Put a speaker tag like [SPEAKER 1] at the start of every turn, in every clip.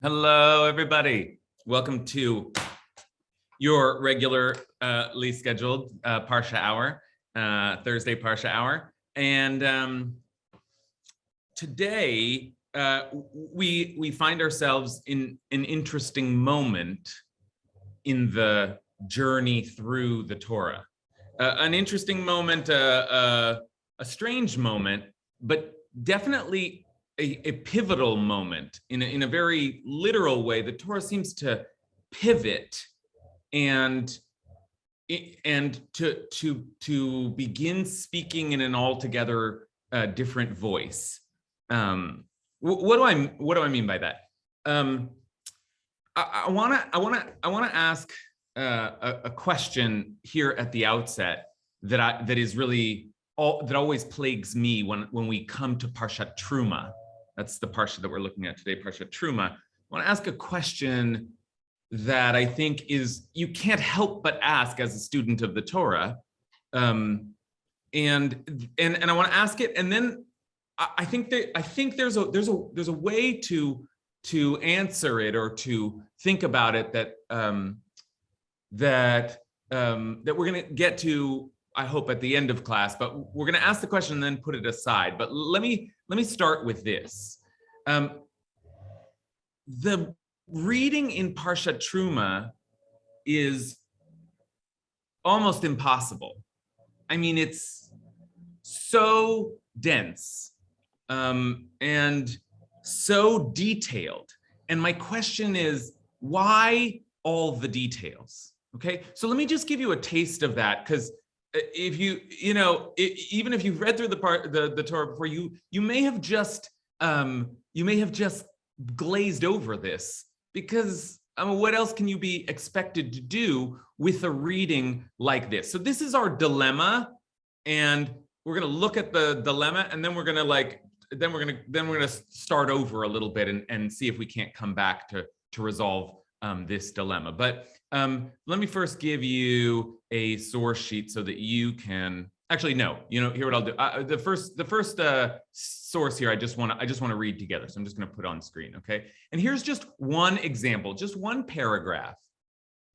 [SPEAKER 1] Hello, everybody. Welcome to your regularly scheduled Parsha Hour, Thursday Parsha Hour. And today we find ourselves in an interesting moment in the journey through the Torah. An interesting moment, a strange moment, but definitely a pivotal moment in a very literal way. The Torah seems to pivot and to begin speaking in an altogether different voice. What do I mean by that? I want to ask a question here at the outset that is really that always plagues me when we come to Parshat Terumah. That's the Parsha that we're looking at today, Parshat Terumah. I want to ask a question that I think you can't help but ask as a student of the Torah, and I want to ask it, and then I think there's a way to answer it or to think about it that we're going to get to, I hope, at the end of class, but we're going to ask the question and then put it aside. But let me start with this. The reading in Parshat Terumah is almost impossible. I mean, it's so dense and so detailed. And my question is, why all the details? Okay, so let me just give you a taste of that, because if even if you've read through the Torah before, you may have just glazed over this, because what else can you be expected to do with a reading like this? So this is our dilemma, and we're going to look at the dilemma, and then we're going to start over a little bit and see if we can't come back to resolve this dilemma. But let me first give you a source sheet so that you can actually here what I'll do. The first source here I just want to read together. So I'm just going to put on screen, okay? And here's just one example, just one paragraph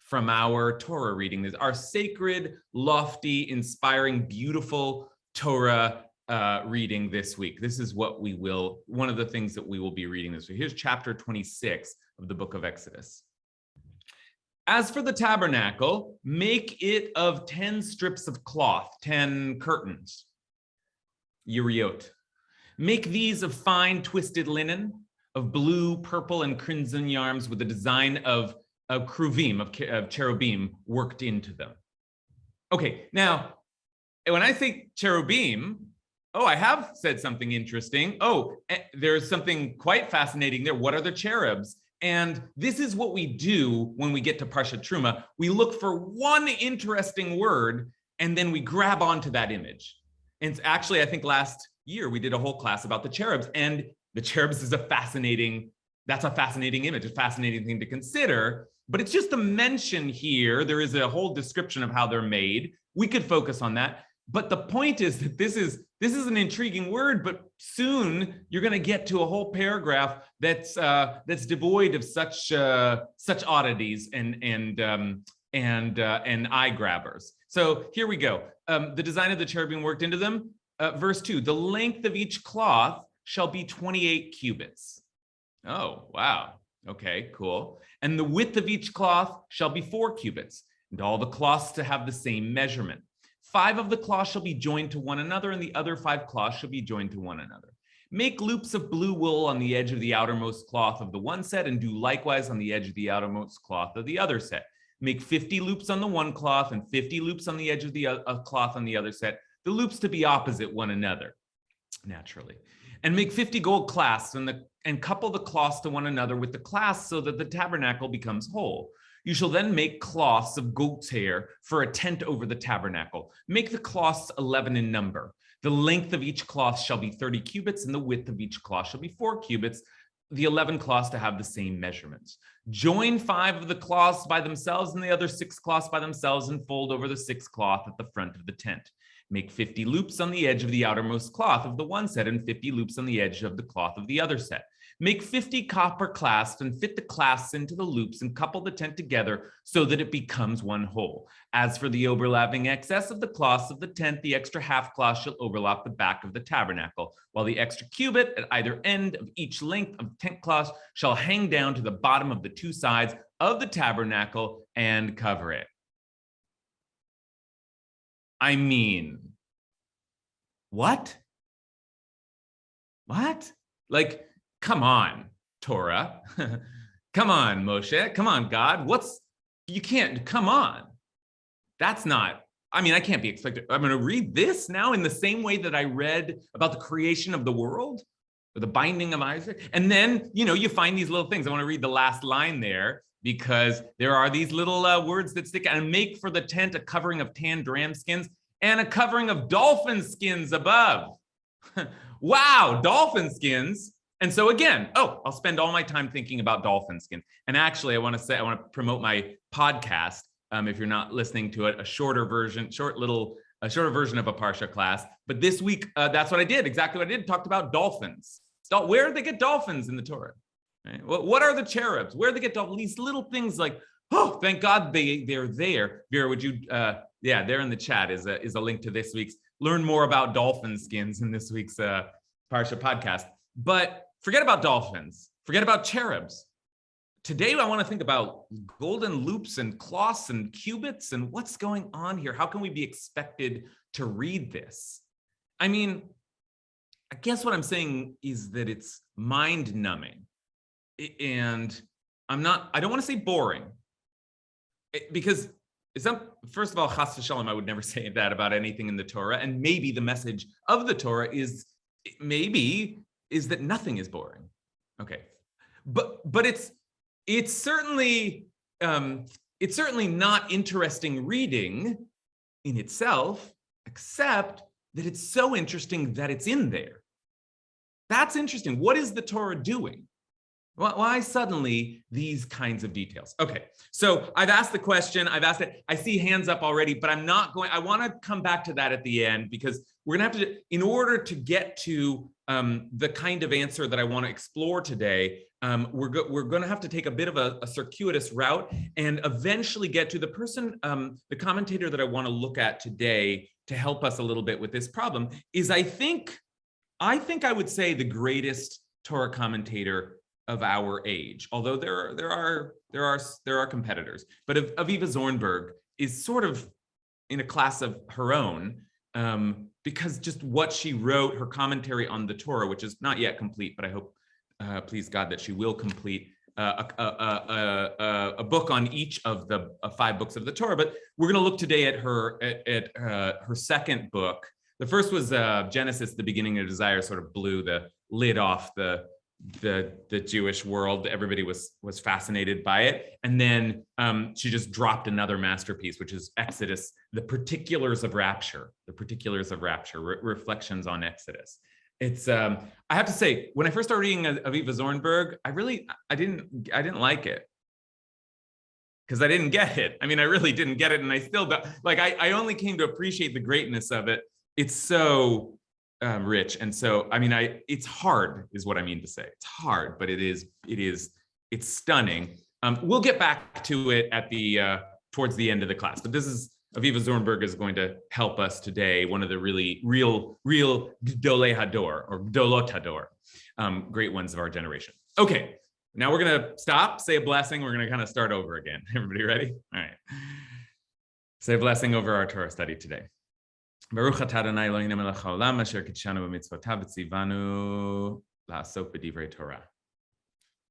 [SPEAKER 1] from our Torah reading. This our sacred, lofty, inspiring, beautiful Torah reading this week. This is one of the things that we will be reading this week. Here's chapter 26 of the book of Exodus. As for the tabernacle, make it of 10 strips of cloth, 10 curtains, yeriot. Make these of fine twisted linen, of blue, purple, and crimson yarns with a design of kruvim, of cherubim worked into them. Okay, now, when I say cherubim, I have said something interesting. There's something quite fascinating there. What are the cherubs? And this is what we do when we get to Parshat Terumah. We look for one interesting word, and then we grab onto that image. And actually, I think last year we did a whole class about the cherubs, and the cherubs is a fascinating image, a fascinating thing to consider. But it's just a mention here. There is a whole description of how they're made. We could focus on that. But the point is that this is an intriguing word, but soon you're going to get to a whole paragraph that's devoid of such oddities and eye grabbers. So here we go. The design of the cherubim worked into them. Verse 2: the length of each cloth shall be 28 cubits. Oh, wow. Okay, cool. And the width of each cloth shall be 4 cubits, and all the cloths to have the same measurement. 5 of the cloths shall be joined to one another, and the other 5 cloths shall be joined to one another. Make loops of blue wool on the edge of the outermost cloth of the one set, and do likewise on the edge of the outermost cloth of the other set. Make 50 loops on the one cloth and 50 loops on the edge of the cloth on the other set, the loops to be opposite one another, naturally. And make 50 gold clasps and couple the cloths to one another with the clasps so that the tabernacle becomes whole. You shall then make cloths of goat's hair for a tent over the tabernacle. Make the cloths 11 in number. The length of each cloth shall be 30 cubits, and the width of each cloth shall be 4 cubits, the 11 cloths to have the same measurements. Join 5 of the cloths by themselves and the other 6 cloths by themselves, and fold over the 6th cloth at the front of the tent. Make 50 loops on the edge of the outermost cloth of the one set, and 50 loops on the edge of the cloth of the other set. Make 50 copper clasps and fit the clasps into the loops and couple the tent together so that it becomes one whole. As for the overlapping excess of the cloths of the tent, the extra half cloth shall overlap the back of the tabernacle, while the extra cubit at either end of each length of tent cloth shall hang down to the bottom of the two sides of the tabernacle and cover it. I mean, what? What? Like, come on, Torah. Come on, Moshe. Come on, God. You can't, come on. That's not, I mean, I can't be expected. I'm going to read this now in the same way that I read about the creation of the world or the binding of Isaac. And then, you find these little things. I want to read the last line there because there are these little words that stick out. And make for the tent a covering of tanned ram skins and a covering of dolphin skins above. Wow, dolphin skins. And so again, I'll spend all my time thinking about dolphin skin. And actually, I want to promote my podcast. If you're not listening to it, a shorter version of a Parsha class. But this week, that's what I did. Exactly what I did. Talked about dolphins. Where did they get dolphins in the Torah? Right? What are the cherubs? Where did they get dolphins? These little things like, thank God they're there. Vera, would you? There in the chat is a link to this week's. Learn more about dolphin skins in this week's Parsha podcast. But forget about dolphins. Forget about cherubs. Today, I want to think about golden loops and cloths and cubits and what's going on here. How can we be expected to read this? I mean, I guess what I'm saying is that it's mind-numbing. And I don't want to say boring. Because it's not, first of all, chas v'shalom, I would never say that about anything in the Torah. And maybe the message of the Torah is that nothing is boring. Okay. But it's certainly not interesting reading in itself, except that it's so interesting that it's in there. That's interesting. What is the Torah doing? Why suddenly these kinds of details? Okay, so I've asked the question, I've asked it, I see hands up already, but I want to come back to that at the end because we're gonna have to, in order to get to the kind of answer that I want to explore today, we're going to have to take a bit of a circuitous route and eventually get to the person, the commentator that I want to look at today to help us a little bit with this problem is I think I would say the greatest Torah commentator of our age, although there are competitors, but Aviva Zornberg is sort of in a class of her own, because just what she wrote, her commentary on the Torah, which is not yet complete, but I hope, please God, that she will complete a book on each of the 5 books of the Torah. But we're going to look today at her second book. The first was Genesis, the beginning of desire, sort of blew the lid off the Jewish world. Everybody was fascinated by it. And then she just dropped another masterpiece, which is Exodus, the particulars of rapture, reflections on Exodus. It's I have to say, when I first started reading Aviva Zornberg, I didn't like it because I didn't get it. I mean, I really didn't get it. And I still don't, like, I only came to appreciate the greatness of it. It's so rich. And so, I mean, it's hard is what I mean to say. It's hard, but it's stunning. We'll get back to it at towards the end of the class, but this is, Aviva Zornberg is going to help us today. One of the real Gdolei Hador or Gdolot Hador, great ones of our generation. Okay, now we're gonna stop, say a blessing. We're gonna kind of start over again. Everybody ready? All right. Say a blessing over our Torah study today. Baruch atah Adonai Eloheinu melech haolam asher kitshanu b'mitzvotav v'tzivanu la'asok b'divrei Torah.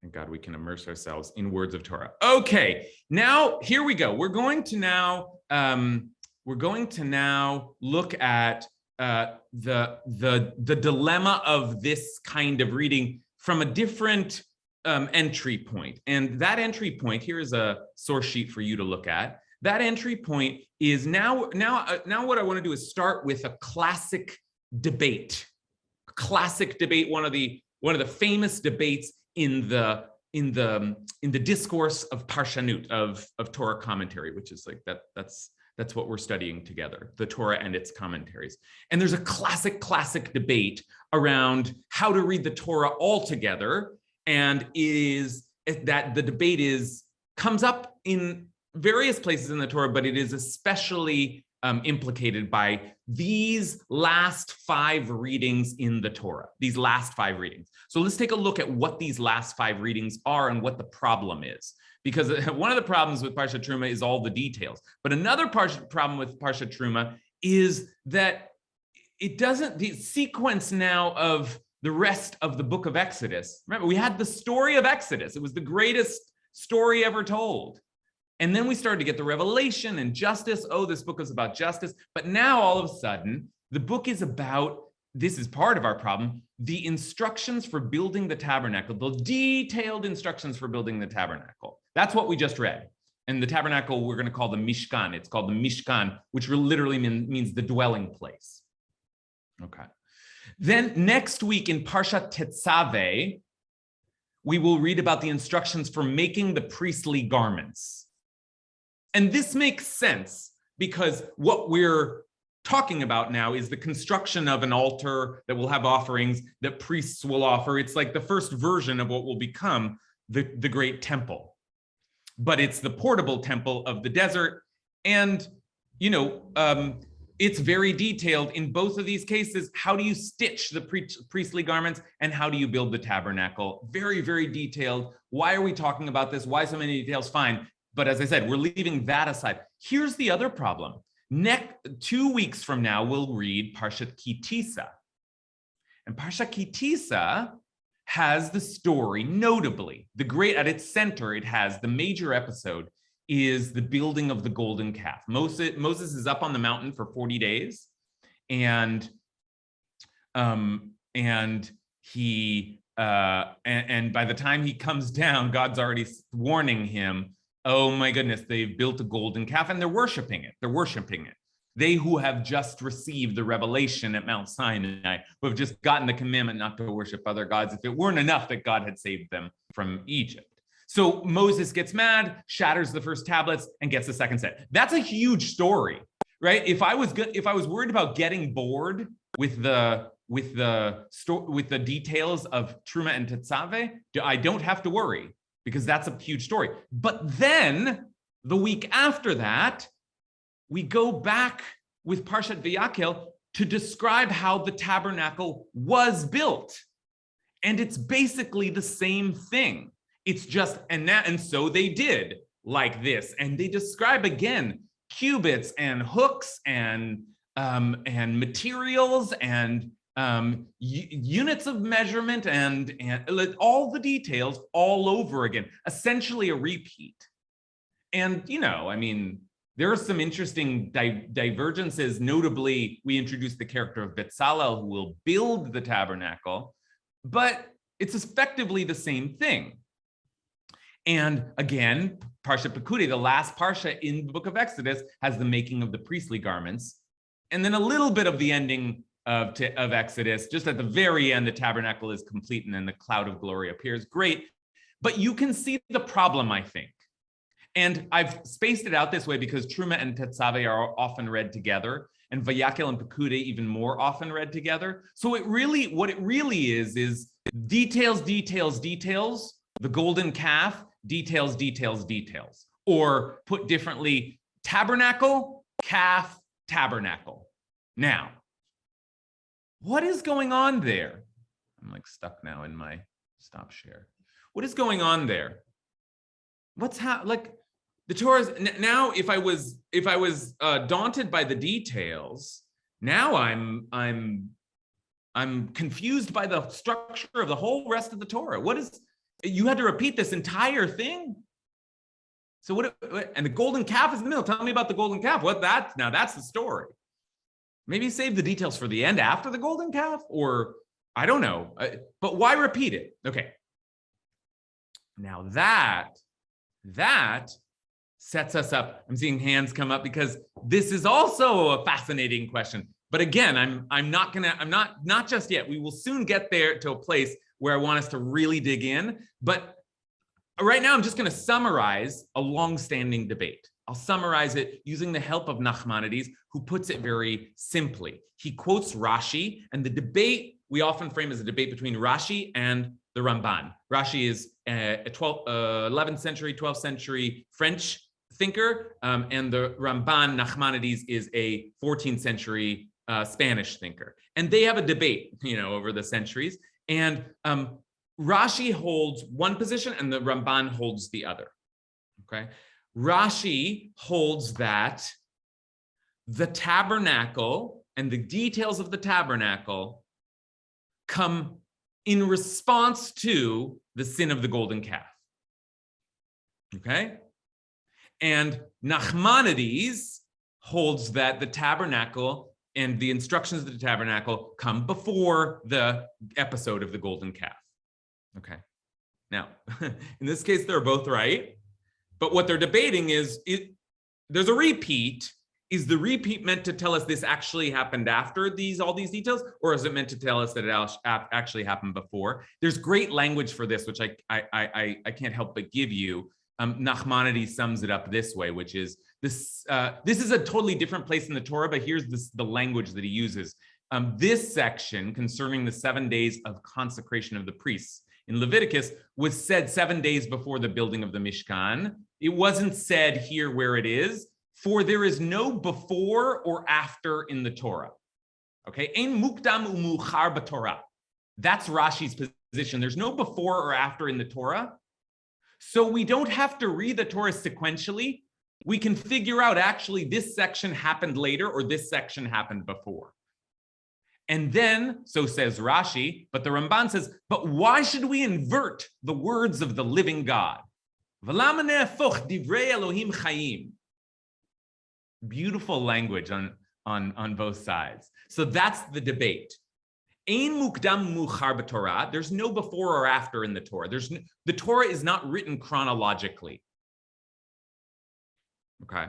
[SPEAKER 1] Thank God we can immerse ourselves in words of Torah. Okay, now here we go. We're going to now look at the dilemma of this kind of reading from a different entry point. And that entry point, here is a source sheet for you to look at. That entry point is now what I want to do is start with a classic debate. One of the famous debates in the discourse of Parshanut, of Torah commentary, which is like that's what we're studying together, the Torah and its commentaries. And there's a classic debate around how to read the Torah altogether and the debate comes up in various places in the Torah, but it is especially implicated by these last 5 readings in the Torah, these last 5 readings. So let's take a look at what these last 5 readings are and what the problem is. Because one of the problems with Parshat Terumah is all the details. But another problem with Parshat Terumah is that the sequence now of the rest of the book of Exodus. Remember, we had the story of Exodus. It was the greatest story ever told. And then we started to get the revelation and justice. Oh, this book is about justice. But now all of a sudden, the book is about, this is part of our problem, the instructions for building the tabernacle, the detailed instructions for building the tabernacle. That's what we just read. And the tabernacle we're going to call the Mishkan. It's called the Mishkan, which literally means the dwelling place. Okay. Then next week in Parshat Tetzaveh, we will read about the instructions for making the priestly garments. And this makes sense because what we're talking about now is the construction of an altar that will have offerings that priests will offer. It's like the first version of what will become the great temple. But it's the portable temple of the desert. And, it's very detailed in both of these cases. How do you stitch the priestly garments and how do you build the tabernacle? Very, very detailed. Why are we talking about this? Why so many details? Fine. But as I said, we're leaving that aside. Here's the other problem. 2 weeks from now, we'll read Parshat Kitisa. And Parshat Kitisa has the story, notably, at its center, it has the major episode is the building of the golden calf. Moses is up on the mountain for 40 days, and he and by the time he comes down, God's already warning him, oh my goodness, they've built a golden calf and they're worshiping it. They who have just received the revelation at Mount Sinai, who have just gotten the commandment not to worship other gods, if it weren't enough that God had saved them from Egypt. So Moses gets mad, shatters the first tablets, and gets the second set. That's a huge story, right? If I was worried about getting bored with the details of Terumah and Tetzaveh, I don't have to worry because that's a huge story. But then the week after that, we go back with Parshat Vayakhel to describe how the tabernacle was built. And it's basically the same thing. It's just, and so they did like this. And they describe again, cubits and hooks and materials and units of measurement and all the details all over again, essentially a repeat. And, there are some interesting divergences. Notably, we introduced the character of Betzalel, who will build the tabernacle, but it's effectively the same thing. And again, Parshat Pekudei, the last Parsha in the book of Exodus, has the making of the priestly garments. And then a little bit of the ending of Exodus, just at the very end, the tabernacle is complete and then the cloud of glory appears. Great. But you can see the problem, I think. And I've spaced it out this way because Terumah and Tetzaveh are often read together, and Vayakhel and Pekudei even more often read together. So what it really is details, details, details, the golden calf, details, details, details. Or put differently, tabernacle, calf, tabernacle. Now, what is going on there? I'm stuck now in my stop share. What is going on there? The Torah's now, if I was daunted by the details, now I'm confused by the structure of the whole rest of the Torah. You had to repeat this entire thing? So and the golden calf is in the middle. Tell me about the golden calf. Now that's the story. Maybe save the details for the end after the golden calf, or I don't know. But why repeat it? Okay. Now that sets us up. I'm seeing hands come up because this is also a fascinating question. But again, I'm not just yet. We will soon get there to a place where I want us to really dig in. But right now, I'm just going to summarize a long-standing debate. I'll summarize it using the help of Nachmanides, who puts it very simply. He quotes Rashi, and the debate we often frame as a debate between Rashi and the Ramban. Rashi is a 11th century, 12th century French thinker, and the Ramban, Nachmanides, is a 14th century Spanish thinker. And they have a debate, over the centuries. And Rashi holds one position and the Ramban holds the other. Okay. Rashi holds that the tabernacle and the details of the tabernacle come in response to the sin of the golden calf. Okay. And Nachmanides holds that the tabernacle and the instructions of the tabernacle come before the episode of the golden calf. Okay. Now, in this case, they're both right. But what they're debating is, there's a repeat. Is the repeat meant to tell us this actually happened after all these details, or is it meant to tell us that it actually happened before? There's great language for this, which I can't help but give you. Nachmanides sums it up this way, which is this. This is a totally different place in the Torah, but here's the language that he uses. This section concerning the 7 days of consecration of the priests in Leviticus was said 7 days before the building of the Mishkan. It wasn't said here where it is, for there is no before or after in the Torah. Okay, ein mukdam umuchar b'Torah. That's Rashi's position. There's no before or after in the Torah. So we don't have to read the Torah sequentially. We can figure out actually this section happened later or this section happened before. And then, so says Rashi, but the Ramban says, but why should we invert the words of the living God? Beautiful language on both sides. So that's the debate. Ein mukdam muchar b'Torah. There's no before or after in the Torah. The Torah is not written chronologically. Okay.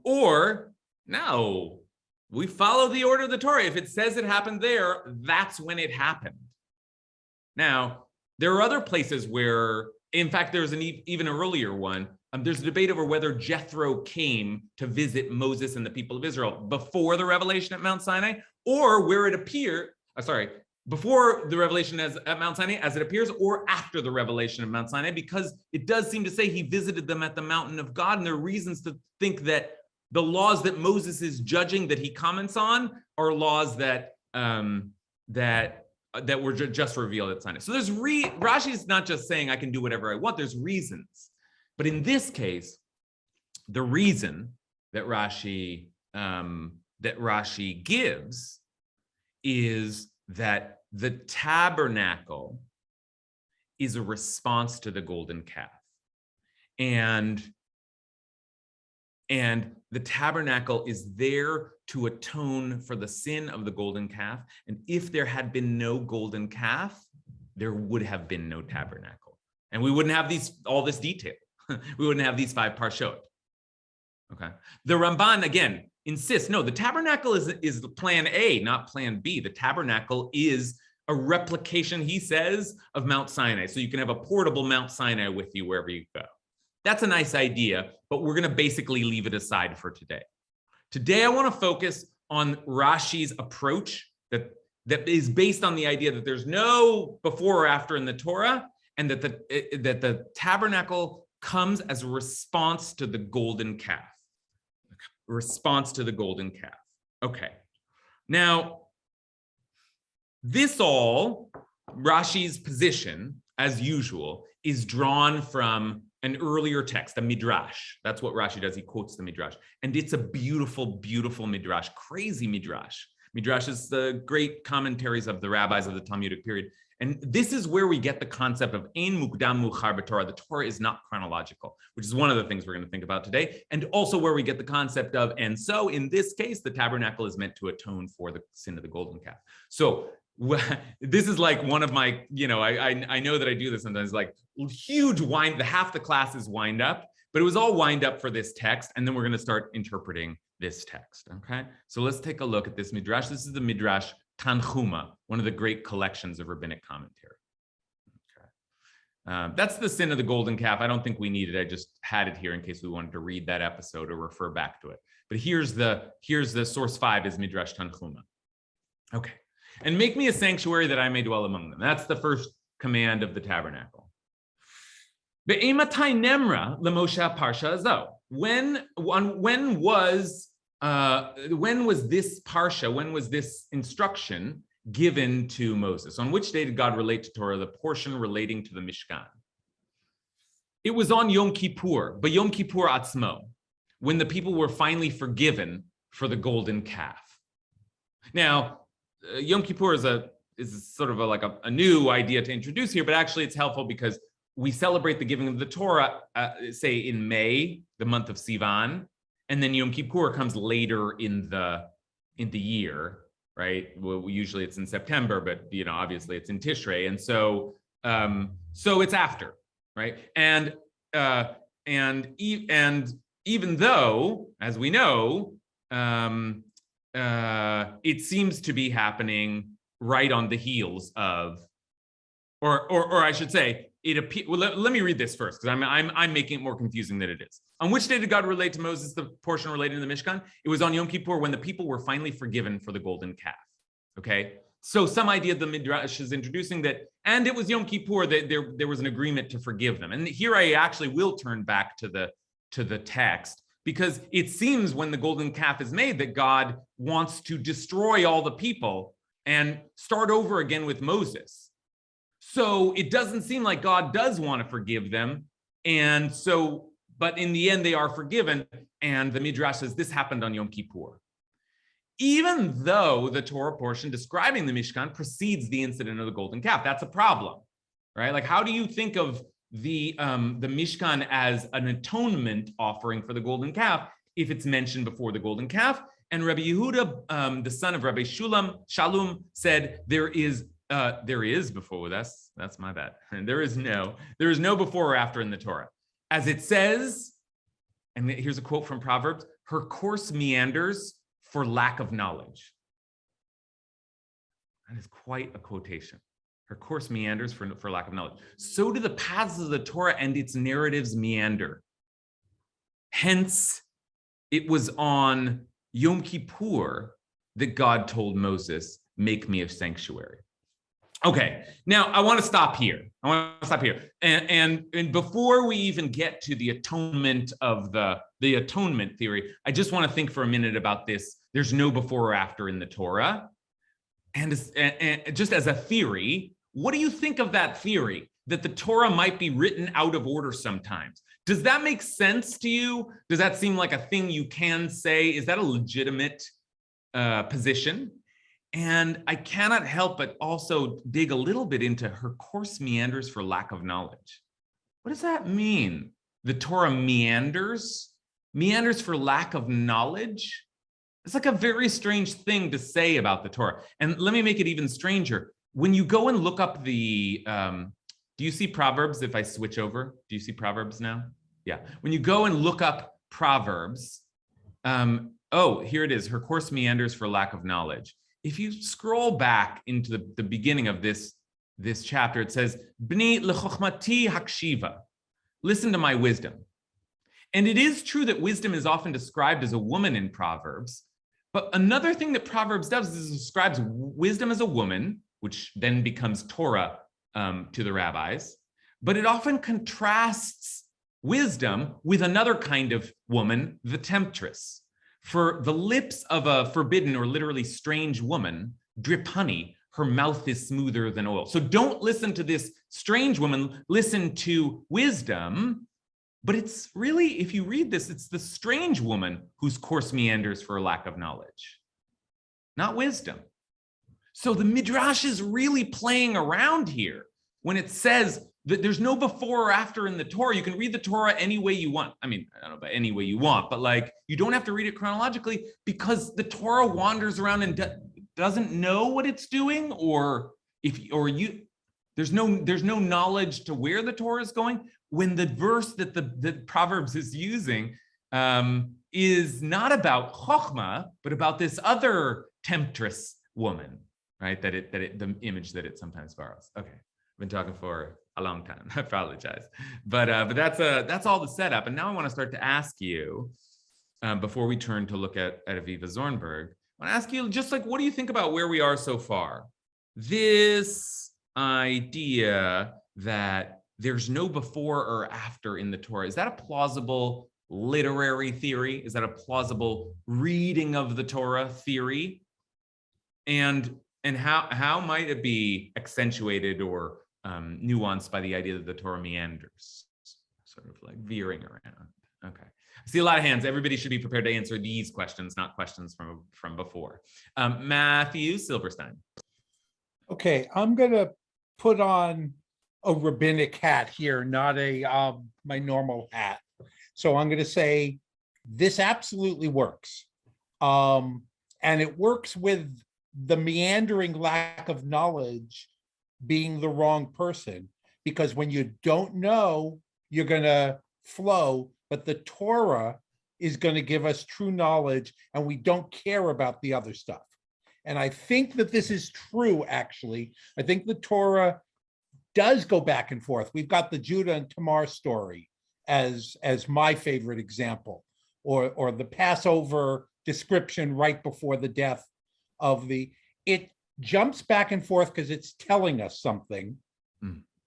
[SPEAKER 1] Or no, we follow the order of the Torah. If it says it happened there, that's when it happened. Now, there are other places where, in fact, there's an even earlier one. There's a debate over whether Jethro came to visit Moses and the people of Israel before the revelation at Mount Sinai, or where it appeared, before the revelation at Mount Sinai as it appears, or after the revelation of Mount Sinai, because it does seem to say he visited them at the mountain of God, and there are reasons to think that the laws that Moses is judging that he comments on are laws that were just revealed at Sinai. So there's Rashi is not just saying I can do whatever I want. There's reasons. But in this case, the reason that Rashi gives is that the tabernacle is a response to the golden calf, and the tabernacle is there to atone for the sin of the golden calf. And if there had been no golden calf, there would have been no tabernacle, and we wouldn't have all this detail. We wouldn't have these 5 parshot. Okay. The Ramban again insists, no, the tabernacle is the plan A, not plan B. The tabernacle is a replication, he says, of Mount Sinai. So you can have a portable Mount Sinai with you wherever you go. That's a nice idea, but we're going to basically leave it aside for today. Today, I want to focus on Rashi's approach that is based on the idea that there's no before or after in the Torah, and that the tabernacle comes as a response to the golden calf. Response to the golden calf. Okay. Now, Rashi's position, as usual, is drawn from an earlier text, a Midrash. That's what Rashi does. He quotes the Midrash. And it's a beautiful, beautiful Midrash, crazy Midrash. Midrash is the great commentaries of the rabbis of the Talmudic period. And this is where we get the concept of ein mukdam muchar b'Torah. The Torah is not chronological, which is one of the things we're going to think about today. And also where we get the concept of, and so in this case, the tabernacle is meant to atone for the sin of the golden calf. So this is like one of my, I know that I do this sometimes, like huge half the class is wind up, but it was all wind up for this text. And then we're going to start interpreting this text. Okay. So let's take a look at this Midrash. This is the Midrash Tanhuma, one of the great collections of rabbinic commentary. Okay. That's the sin of the golden calf. I don't think we need it. I just had it here in case we wanted to read that episode or refer back to it. But here's the source 5 is Midrash Tanhuma. Okay. And make me a sanctuary that I may dwell among them. That's the first command of the tabernacle. Be'ematai nemra lemoshe parsha azo. When was this parsha? When was this instruction given to Moses? On which day did God relate to Torah the portion relating to the Mishkan? It was on Yom Kippur, but Yom Kippur atzmo, when the people were finally forgiven for the golden calf. Now, Yom Kippur is sort of a new idea to introduce here, but actually it's helpful because we celebrate the giving of the Torah, say in May, the month of Sivan, and then Yom Kippur comes later in the year, right? Well, usually it's in September, but obviously it's in Tishrei, and so it's after, right? And even though, as we know, it seems to be happening right on the heels of, or I should say, it appears. Well, let me read this first because I'm making it more confusing than it is. On which day did God relate to Moses the portion related to the Mishkan? It was on Yom Kippur when the people were finally forgiven for the golden calf. Okay, so some idea the Midrash is introducing that, and it was Yom Kippur that there was an agreement to forgive them. And here I actually will turn back to the text, because it seems when the golden calf is made that God wants to destroy all the people and start over again with Moses. So it doesn't seem like God does want to forgive them. And so, but in the end, they are forgiven. And the Midrash says this happened on Yom Kippur. Even though the Torah portion describing the Mishkan precedes the incident of the golden calf, that's a problem, right? Like, how do you think of the Mishkan as an atonement offering for the golden calf if it's mentioned before the golden calf? And Rabbi Yehuda, the son of Rabbi Shalom, said there is before. That's my bad. There is no before or after in the Torah, as it says. And here's a quote from Proverbs: "Her course meanders for lack of knowledge." That is quite a quotation. Her course meanders for lack of knowledge. So do the paths of the Torah and its narratives meander. Hence, it was on Yom Kippur that God told Moses, "Make me a sanctuary." Okay, now I want to stop here. And before we even get to the atonement of the atonement theory, I just want to think for a minute about this. There's no before or after in the Torah. And just as a theory, what do you think of that theory, that the Torah might be written out of order sometimes? Does that make sense to you? Does that seem like a thing you can say? Is that a legitimate position? And I cannot help but also dig a little bit into her course meanders for lack of knowledge. What does that mean? The Torah meanders for lack of knowledge? It's like a very strange thing to say about the Torah. And let me make it even stranger. When you go and look up do you see Proverbs if I switch over? Do you see Proverbs now? Yeah. When you go and look up Proverbs, here it is. Her course meanders for lack of knowledge. If you scroll back into the beginning of this chapter, it says, B'ni lechochmati hakshiva, listen to my wisdom. And it is true that wisdom is often described as a woman in Proverbs, but another thing that Proverbs does is it describes wisdom as a woman, which then becomes Torah to the rabbis, but it often contrasts wisdom with another kind of woman, the temptress. For the lips of a forbidden or literally strange woman drip honey, her mouth is smoother than oil. So don't listen to this strange woman, listen to wisdom. But it's really, if you read this, it's the strange woman whose course meanders for lack of knowledge, not wisdom. So the Midrash is really playing around here when it says that there's no before or after in the Torah. You can read the Torah any way you want. I mean, I don't know about any way you want, but like, you don't have to read it chronologically, because the Torah wanders around and doesn't know what it's doing, there's no knowledge to where the Torah is going, when the verse that the Proverbs is using is not about chokhmah, but about this other temptress woman, right? The image that it sometimes borrows. Okay, I've been talking for a long time. I apologize, but that's all the setup. And now I want to start to ask you, before we turn to look at Aviva Zornberg, I want to ask you just like, what do you think about where we are so far? This idea that there's no before or after in the Torah, is that a plausible literary theory? Is that a plausible reading of the Torah theory? And how might it be accentuated or nuanced by the idea that the Torah meanders, sort of like veering around? Okay. I see a lot of hands. Everybody should be prepared to answer these questions, not questions from before. Matthew Silverstein.
[SPEAKER 2] Okay, I'm going to put on a rabbinic hat here, not a my normal hat. So I'm going to say this absolutely works. And it works with the meandering lack of knowledge being the wrong person, because when you don't know, you're going to flow, but the Torah is going to give us true knowledge and we don't care about the other stuff. And I think that this is true, actually. I think the Torah does go back and forth. We've got the Judah and Tamar story as my favorite example, or the Passover description right before the death of it jumps back and forth because it's telling us something.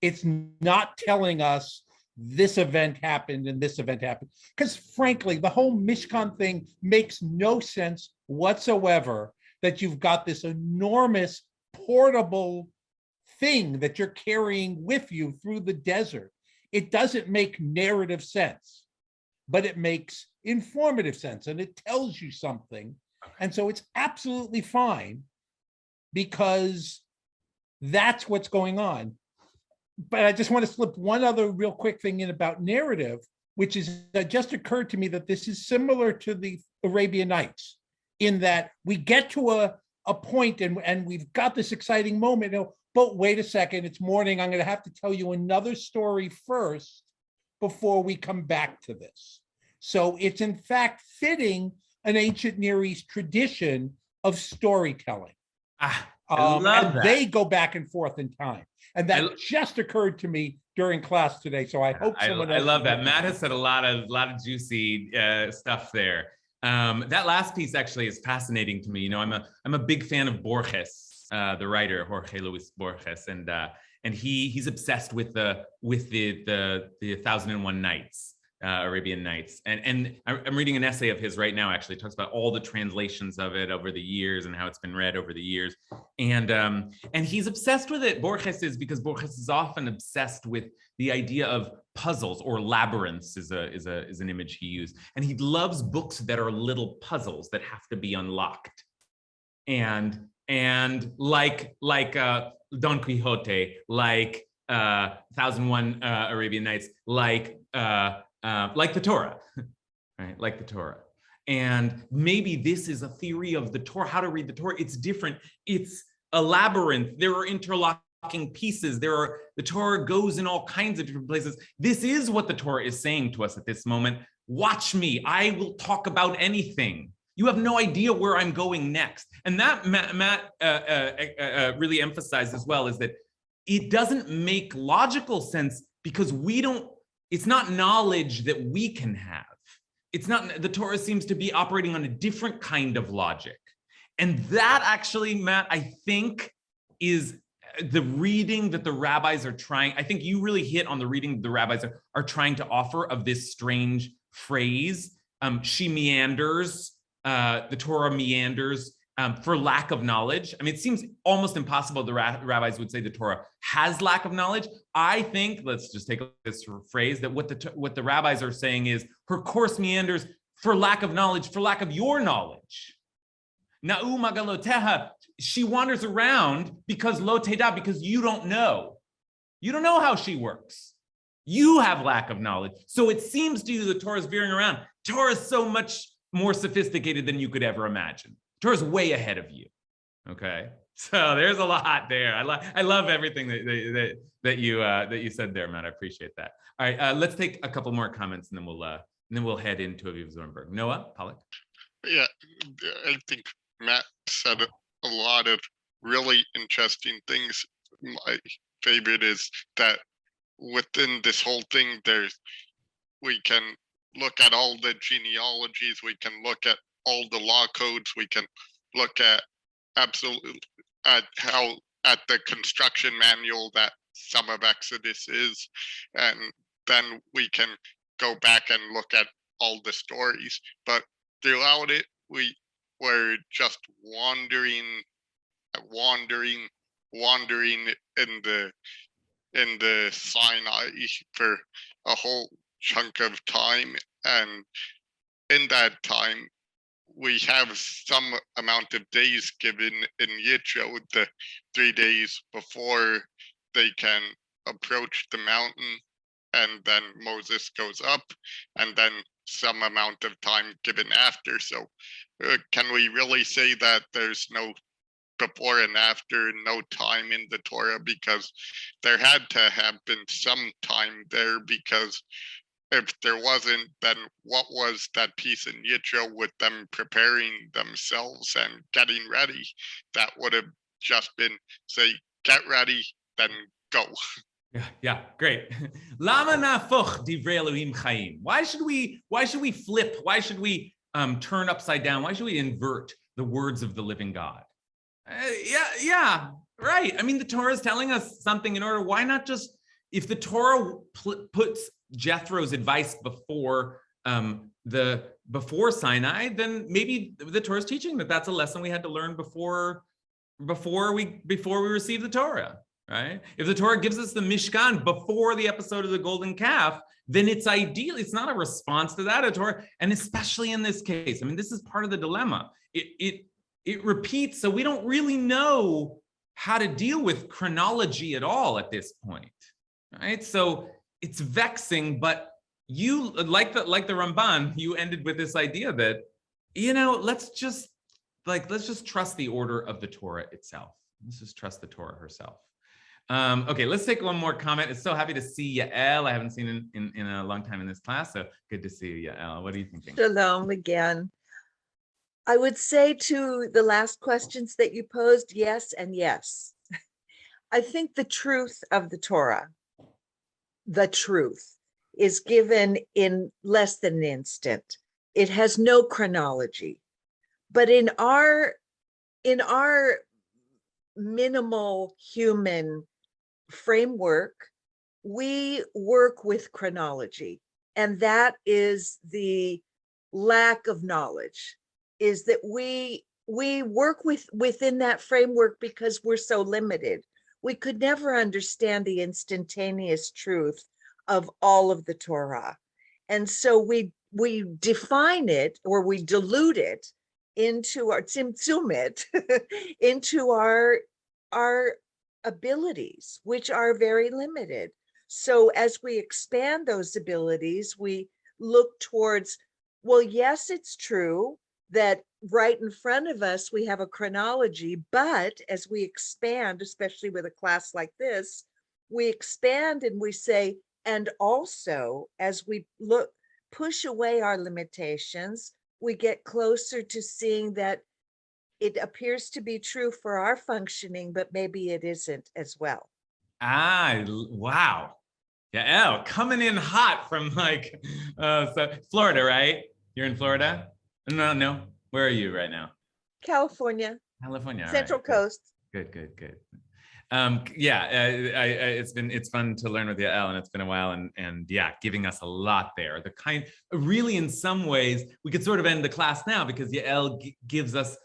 [SPEAKER 2] It's not telling us this event happened and this event happened. Because frankly, the whole Mishkan thing makes no sense whatsoever, that you've got this enormous portable thing that you're carrying with you through the desert. It doesn't make narrative sense, but it makes informative sense and it tells you something. And so it's absolutely fine because that's what's going on. But I just want to slip one other real quick thing in about narrative, which is that just occurred to me that this is similar to the Arabian Nights, in that we get to a point and we've got this exciting moment. But wait a second, it's morning. I'm going to have to tell you another story first before we come back to this. So it's in fact fitting an ancient Near East tradition of storytelling.
[SPEAKER 1] I love that.
[SPEAKER 2] They go back and forth in time. And that just occurred to me during class today. So I hope someone else.
[SPEAKER 1] I love that. Matt has said a lot of juicy stuff there. That last piece actually is fascinating to me. You know, I'm a big fan of Borges, the writer Jorge Luis Borges, and he's obsessed with the 1001 Nights, Arabian Nights, and I'm reading an essay of his right now. Actually, it talks about all the translations of it over the years and how it's been read over the years, and he's obsessed with it. Borges is, because Borges is often obsessed with the idea of puzzles, or labyrinths is an image he used, and he loves books that are little puzzles that have to be unlocked, and like Don Quixote, like 1001 Arabian Nights, like the Torah, right? Like the Torah. And maybe this is a theory of the Torah, how to read the Torah. It's different. It's a labyrinth. There are interlocking pieces. The Torah goes in all kinds of different places. This is what the Torah is saying to us at this moment. Watch me. I will talk about anything. You have no idea where I'm going next. And that Matt really emphasized as well, is that it doesn't make logical sense because it's not knowledge that we can have. It's not, the Torah seems to be operating on a different kind of logic. And that actually, Matt, I think is the reading that the rabbis are trying. I think you really hit on the reading the rabbis are trying to offer of this strange phrase. She meanders, the Torah meanders for lack of knowledge. I mean, it seems almost impossible the rabbis would say the Torah has lack of knowledge. I think, let's just take this phrase, that what the rabbis are saying is her course meanders for lack of knowledge, for lack of your knowledge. Na'u magaloteha, she wanders around because lo teda, because you don't know. You don't know how she works. You have lack of knowledge. So it seems to you the Torah is veering around. Torah is so much more sophisticated than you could ever imagine. Torah's way ahead of you. Okay, so there's a lot there. I love everything that you said there, Matt. I appreciate that. All right, let's take a couple more comments and then we'll head into Aviv Zornberg. Noah, Pollock.
[SPEAKER 3] Yeah, I think Matt said a lot of really interesting things. My favorite is that within this whole thing, we can look at all the genealogies, we can look at all the law codes, we can look at absolutely at the construction manual that some of Exodus is, and then we can go back and look at all the stories. But throughout it, we were just wandering in the Sinai for a whole chunk of time, and in that time we have some amount of days given in Yitro, the 3 days before they can approach the mountain, and then Moses goes up, and then some amount of time given after. So can we really say that there's no before and after, no time in the Torah? Because there had to have been some time there, because if there wasn't, then what was that piece in Yitro with them preparing themselves and getting ready? That would have just been, say, get ready, then go.
[SPEAKER 1] Yeah, great. Lama nafuch divrei Elohim chaim. Why should we flip? Why should we turn upside down? Why should we invert the words of the living God? Yeah, right. I mean, the Torah is telling us something in order. Why not just, if the Torah puts Jethro's advice before before Sinai, then maybe the Torah is teaching that that's a lesson we had to learn before we receive the Torah, right? If the Torah gives us the Mishkan before the episode of the golden calf, then it's ideal. It's not a response to that, a Torah, and especially in this case. I mean, this is part of the dilemma. It repeats, so we don't really know how to deal with chronology at all at this point, right? So it's vexing, but you, like the Ramban, you ended with this idea that, let's just trust the order of the Torah itself. Let's just trust the Torah herself. Okay, let's take one more comment. It's so happy to see Yael. I haven't seen in a long time in this class, so good to see you, Yael. What are you thinking?
[SPEAKER 4] Shalom again. I would say to the last questions that you posed, yes and yes. I think the truth of the Torah, the truth, is given in less than an instant. It has no chronology. But in our minimal human framework, we work with chronology. And that is the lack of knowledge, is that we work within that framework because we're so limited. We could never understand the instantaneous truth of all of the Torah. And so we define it, or we dilute it into our tzimtzumit, into our abilities, which are very limited. So as we expand those abilities, we look towards, well, yes, it's true that right in front of us, we have a chronology, but as we expand, especially with a class like this, we expand and we say, and also as we push away our limitations, we get closer to seeing that it appears to be true for our functioning, but maybe it isn't as well.
[SPEAKER 1] Wow. Yeah, coming in hot from Florida, right? You're in Florida? No. Where are you right now?
[SPEAKER 4] California, Central
[SPEAKER 1] right.
[SPEAKER 4] Coast.
[SPEAKER 1] Good. It's fun to learn with Yael, and it's been a while, and giving us a lot there. Really, in some ways, we could sort of end the class now because Yael gives us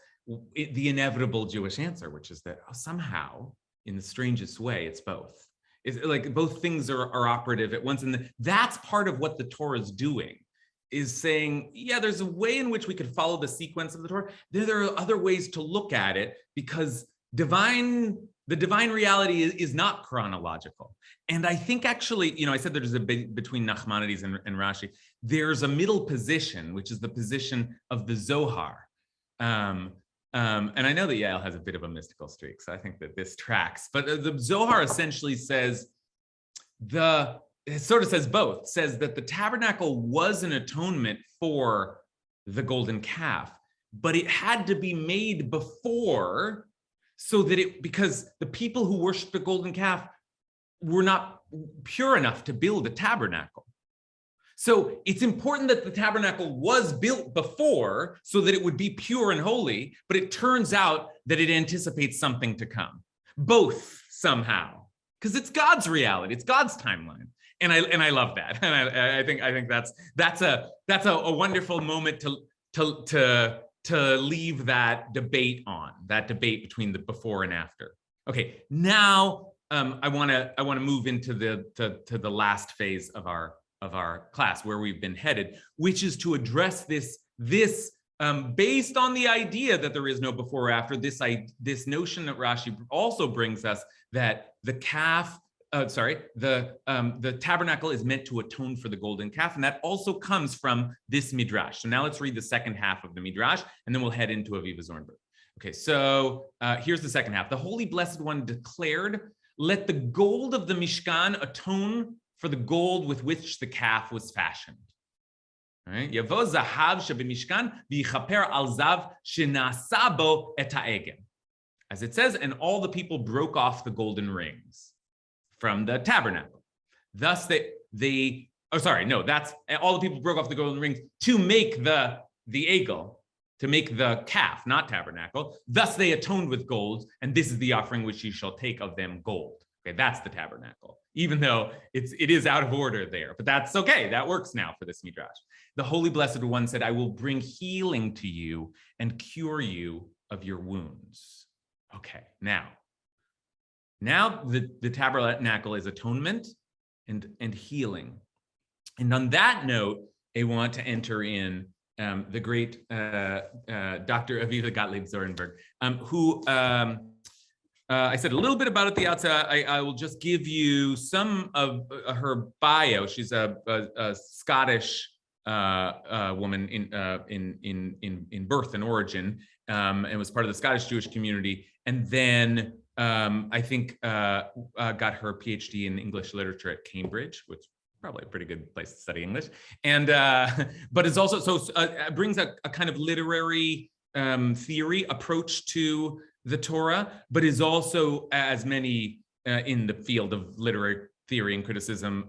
[SPEAKER 1] the inevitable Jewish answer, which is that somehow, in the strangest way, it's both. It's like both things are operative at once, and that's part of what the Torah is doing. Is saying, there's a way in which we could follow the sequence of the Torah. There are other ways to look at it, because the divine reality is not chronological. And I think actually, I said there's a bit between Nachmanides and Rashi. There's a middle position, which is the position of the Zohar. And I know that Yael has a bit of a mystical streak, so I think that this tracks. But the Zohar essentially says it sort of says both, says that the tabernacle was an atonement for the golden calf, but it had to be made before, so that because the people who worshiped the golden calf were not pure enough to build a tabernacle. So it's important that the tabernacle was built before so that it would be pure and holy, but it turns out that it anticipates something to come, both somehow, because it's God's reality, it's God's timeline. And I love that. And I think that's a wonderful moment to leave that debate between the before and after. Okay, now I want to move into the last phase of our class where we've been headed, which is to address this based on the idea that there is no before or after. This notion that Rashi also brings us that the tabernacle is meant to atone for the golden calf, and that also comes from this midrash. So now let's read the second half of the midrash, and then we'll head into Aviva Zornberg. Okay, so here's the second half. The Holy Blessed One declared, "Let the gold of the Mishkan atone for the gold with which the calf was fashioned." All right, Yavo zahav shebemishkan v'yichaper al zav shenasa bo et ha'egel. As it says, and all the people broke off the golden rings from the tabernacle. Thus that's all the people broke off the golden rings to make the egel, to make the calf, not tabernacle. Thus they atoned with gold, and this is the offering which you shall take of them, gold. Okay, that's the tabernacle, even though it is out of order there, but that's okay. That works now for this midrash. The Holy Blessed One said, "I will bring healing to you and cure you of your wounds." Okay, now the tabernacle is atonement and healing. And on that note, I want to enter in the great Dr. Aviva Gottlieb Zornberg, who I said a little bit about at the outset. I will just give you some of her bio. She's a Scottish woman in birth and origin, and was part of the Scottish Jewish community, and then I think got her PhD in English literature at Cambridge, which is probably a pretty good place to study English, and but is also brings a kind of literary theory approach to the Torah, but is also, as many in the field of literary theory and criticism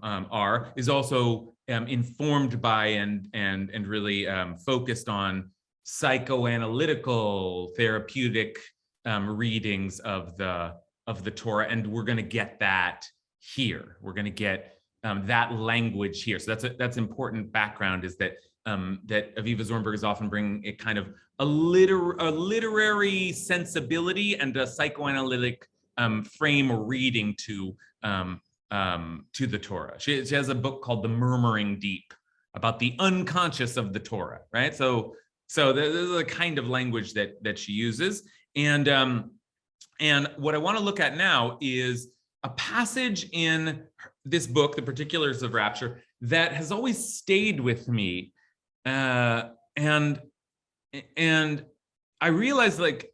[SPEAKER 1] is also informed by and really focused on psychoanalytical therapeutic readings of the Torah, and we're going to get that here. We're going to get that language here. So that's important background, is that that Aviva Zornberg is often bringing a kind of a literary sensibility and a psychoanalytic frame or reading to the Torah. She has a book called The Murmuring Deep about the unconscious of the Torah, right? So this is the kind of language that she uses. And what I want to look at now is a passage in this book, The Particulars of Rapture, that has always stayed with me. And I realized, like,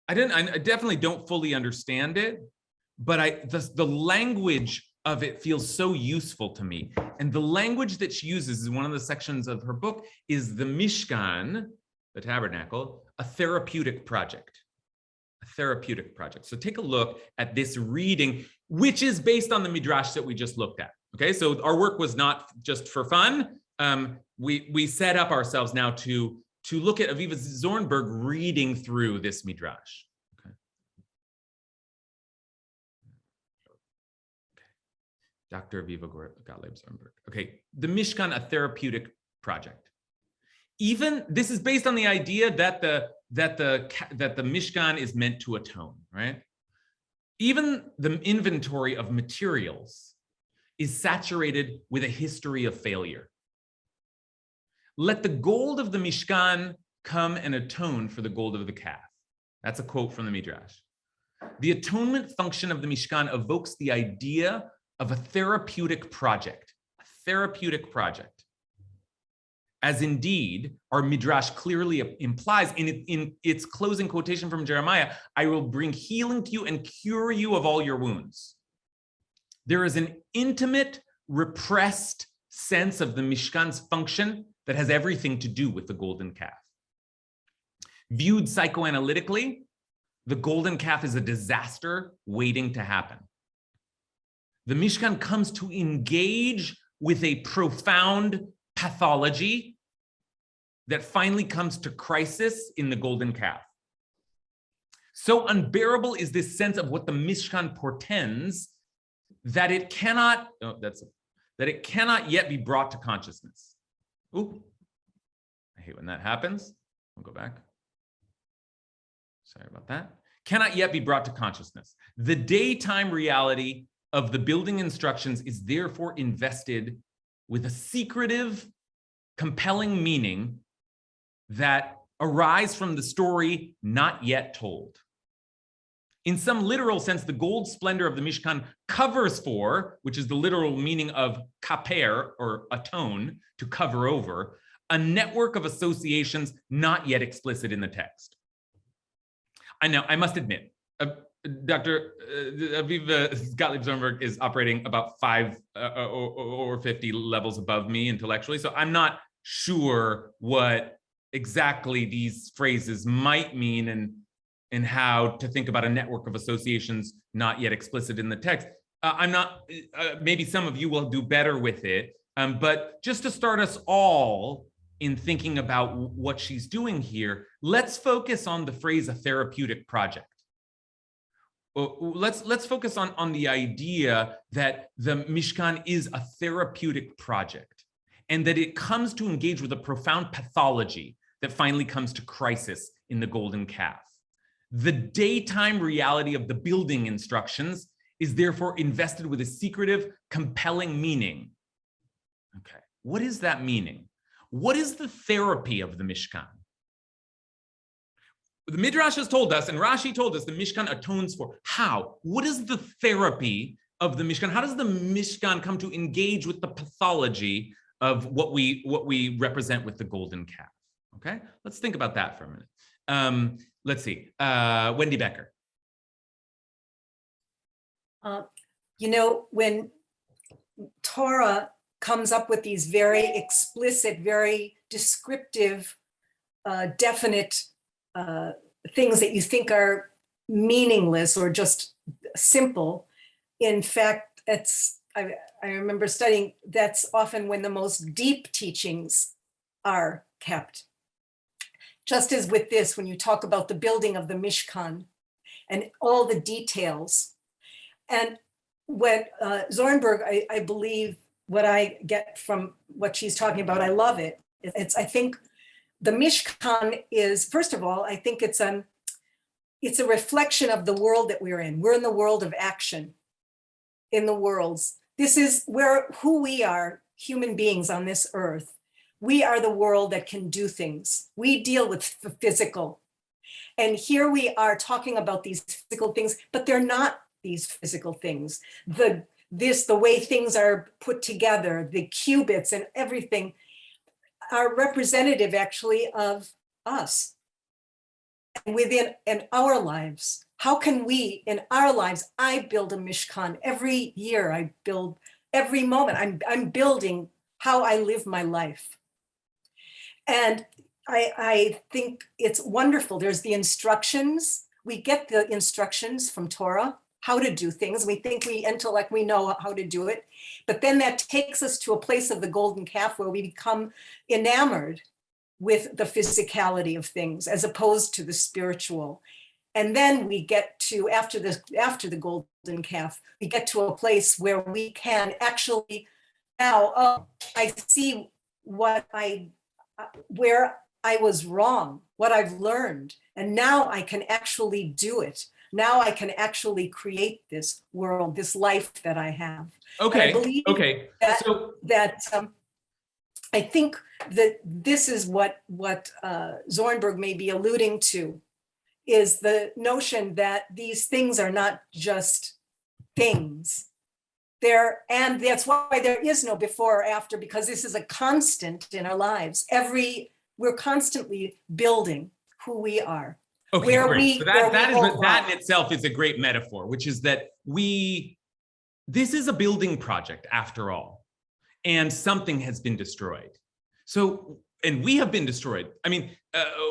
[SPEAKER 1] I definitely don't fully understand it, but the language of it feels so useful to me. And the language that she uses is one of the sections of her book is the Mishkan, the tabernacle, a therapeutic project. A therapeutic project. So take a look at this reading, which is based on the Midrash that we just looked at. Okay, so our work was not just for fun. We set up ourselves now to look at Aviva Zornberg reading through this Midrash. Okay. Dr. Aviva Gottlieb Zornberg. Okay, the Mishkan, a therapeutic project. Even this is based on the idea that the Mishkan is meant to atone, right? Even the inventory of materials is saturated with a history of failure. Let the gold of the Mishkan come and atone for the gold of the calf. That's a quote from the Midrash. The atonement function of the Mishkan evokes the idea of a therapeutic project, as indeed our Midrash clearly implies in its closing quotation from Jeremiah, "I will bring healing to you and cure you of all your wounds." There is an intimate, repressed sense of the Mishkan's function that has everything to do with the golden calf. Viewed psychoanalytically, the golden calf is a disaster waiting to happen. The Mishkan comes to engage with a profound pathology that finally comes to crisis in the golden calf. So unbearable is this sense of what the Mishkan portends that it cannot, that it cannot yet be brought to consciousness. Ooh, I hate when that happens. I'll go back. Sorry about that. Cannot yet be brought to consciousness. The daytime reality of the building instructions is therefore invested with a secretive, compelling meaning that arise from the story not yet told. In some literal sense, the gold splendor of the Mishkan covers for, which is the literal meaning of kaper, or atone, to cover over, a network of associations not yet explicit in the text. I must admit, Dr. Aviva Gottlieb-Zornberg is operating about 5 or 50 levels above me intellectually, so I'm not sure what exactly these phrases might mean and how to think about a network of associations not yet explicit in the text. I'm not, maybe some of you will do better with it, but just to start us all in thinking about what she's doing here, let's focus on the phrase a therapeutic project. Let's focus on the idea that the Mishkan is a therapeutic project and that it comes to engage with a profound pathology that finally comes to crisis in the golden calf. The daytime reality of the building instructions is therefore invested with a secretive, compelling meaning. Okay, what is that meaning? What is the therapy of the Mishkan? The Midrash has told us, and Rashi told us, the Mishkan atones for. How? What is the therapy of the Mishkan? How does the Mishkan come to engage with the pathology of what we represent with the golden calf? Okay, let's think about that for a minute. Let's see, Wendy Becker.
[SPEAKER 5] When Torah comes up with these very explicit, very descriptive, definite things that you think are meaningless or just simple, in fact, I remember studying, that's often when the most deep teachings are kept. Just as with this, when you talk about the building of the Mishkan and all the details. And what Zornberg, I believe, what I get from what she's talking about, I love it. I think the Mishkan is, first of all, I think it's a reflection of the world that we're in. We're in the world of action, in the worlds. This is who we are, human beings on this earth. We are the world that can do things. We deal with the physical. And here we are talking about these physical things, but they're not these physical things. The way things are put together, the qubits and everything are representative actually of us and within our lives. How can we, in our lives, I build a Mishkan every year. I build every moment. I'm building how I live my life. And I think it's wonderful. There's the instructions. We get the instructions from Torah, how to do things. We think we know how to do it. But then that takes us to a place of the golden calf where we become enamored with the physicality of things as opposed to the spiritual. And then we get to, after the golden calf, we get to a place where we can actually now, I see where I was wrong, what I've learned, and now I can actually do it. Now I can actually create this world, this life that I have.
[SPEAKER 1] Okay.
[SPEAKER 5] I believe I think that this is what Zornberg may be alluding to, is the notion that these things are not just things. And that's why there is no before or after, because this is a constant in our lives. We're constantly building who we are.
[SPEAKER 1] Okay, great. So that in itself is a great metaphor, which is that this is a building project after all, and something has been destroyed. So, and we have been destroyed. I mean,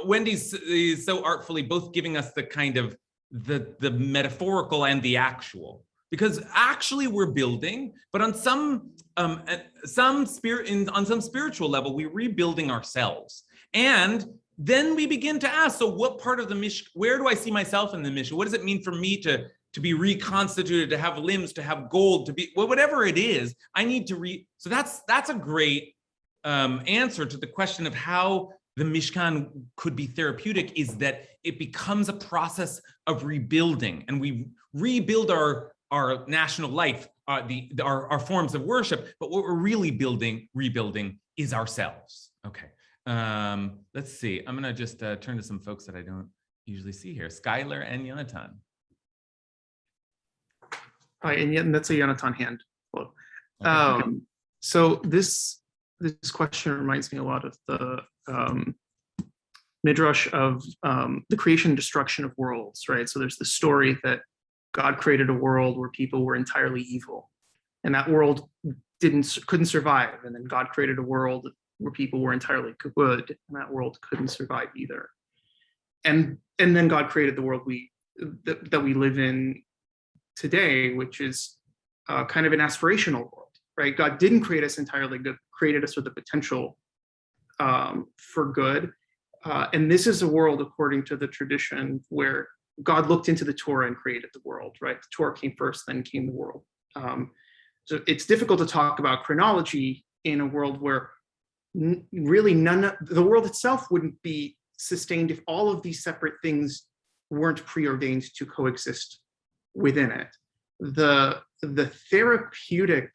[SPEAKER 1] Wendy's is so artfully both giving us the kind of the metaphorical and the actual. because actually we're building, but on some spiritual level, we're rebuilding ourselves. And then we begin to ask, so what part of the Mishkan, where do I see myself in the Mishkan? What does it mean for me to be reconstituted, to have limbs, to have gold, to be, whatever it is, I need to so that's a great answer to the question of how the Mishkan could be therapeutic, is that it becomes a process of rebuilding, and we rebuild our national life, our forms of worship, but what we're really rebuilding is ourselves. Okay, let's see. I'm gonna just turn to some folks that I don't usually see here. Skylar and Yonatan.
[SPEAKER 6] Hi, and that's a Yonatan hand. Hello.
[SPEAKER 1] Okay.
[SPEAKER 6] So this question reminds me a lot of the Midrash of the creation and destruction of worlds, right? So there's the story that God created a world where people were entirely evil, and that world couldn't survive. And then God created a world where people were entirely good, and that world couldn't survive either. And then God created the world that we live in today, which is kind of an aspirational world, right? God didn't create us entirely good, created us with the potential for good. And this is a world, according to the tradition, where God looked into the Torah and created the world, right? The Torah came first, then came the world. So it's difficult to talk about chronology in a world where really the world itself wouldn't be sustained if all of these separate things weren't preordained to coexist within it. The therapeutic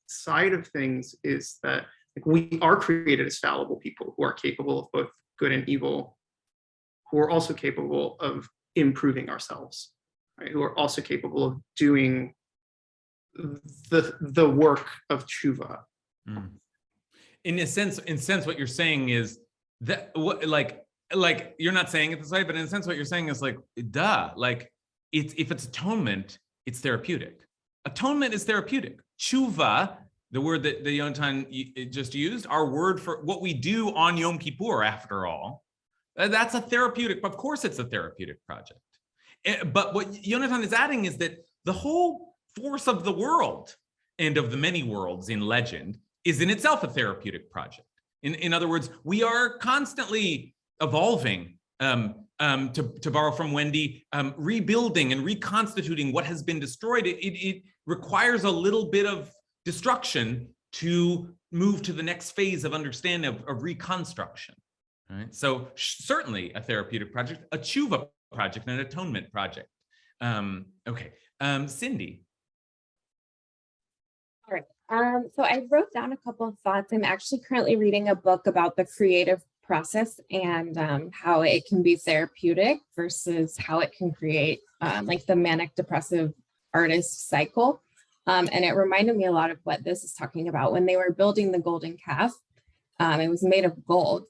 [SPEAKER 6] side of things is that we are created as fallible people who are capable of both good and evil, who are also capable of improving ourselves, right? Who are also capable of doing the work of tshuva.
[SPEAKER 1] Mm. In a sense, what you're saying is that like you're not saying it this way, but in a sense, what you're saying is like, duh, like if it's atonement, it's therapeutic. Atonement is therapeutic. Tshuva, the word that the Yonatan just used, our word for what we do on Yom Kippur, after all, that's a therapeutic. Of course, it's a therapeutic project. But what Yonatan is adding is that the whole force of the world and of the many worlds in legend is in itself a therapeutic project. In other words, we are constantly evolving, to borrow from Wendy, rebuilding and reconstituting what has been destroyed. It requires a little bit of destruction to move to the next phase of understanding of reconstruction. All right. So certainly a therapeutic project, a tshuva project, an atonement project. Okay. Cindy.
[SPEAKER 7] All right. So I wrote down a couple of thoughts. I'm actually currently reading a book about the creative process and how it can be therapeutic versus how it can create like the manic depressive artist cycle. And it reminded me a lot of what this is talking about. When they were building the golden calf, it was made of gold.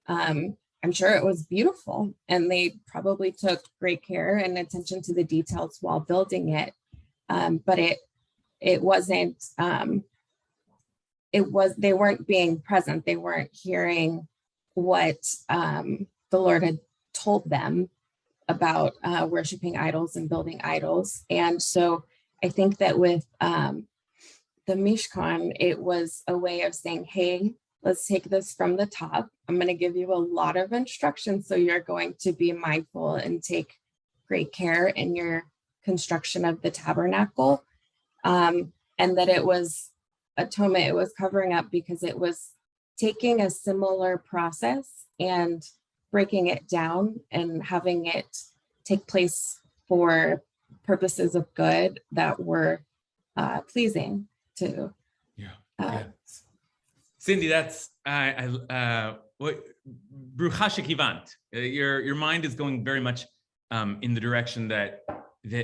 [SPEAKER 7] I'm sure it was beautiful, and they probably took great care and attention to the details while building it. But it wasn't, they weren't being present. They weren't hearing what the Lord had told them about worshiping idols and building idols. And so I think that with the Mishkan, it was a way of saying, hey, let's take this from the top. I'm going to give you a lot of instructions, so you're going to be mindful and take great care in your construction of the tabernacle. And that it was atonement, it was covering up because it was taking a similar process and breaking it down and having it take place for purposes of good that were pleasing to.
[SPEAKER 1] Yeah. Cindy, that's what Brucha Shekivant. Your mind is going very much in the direction that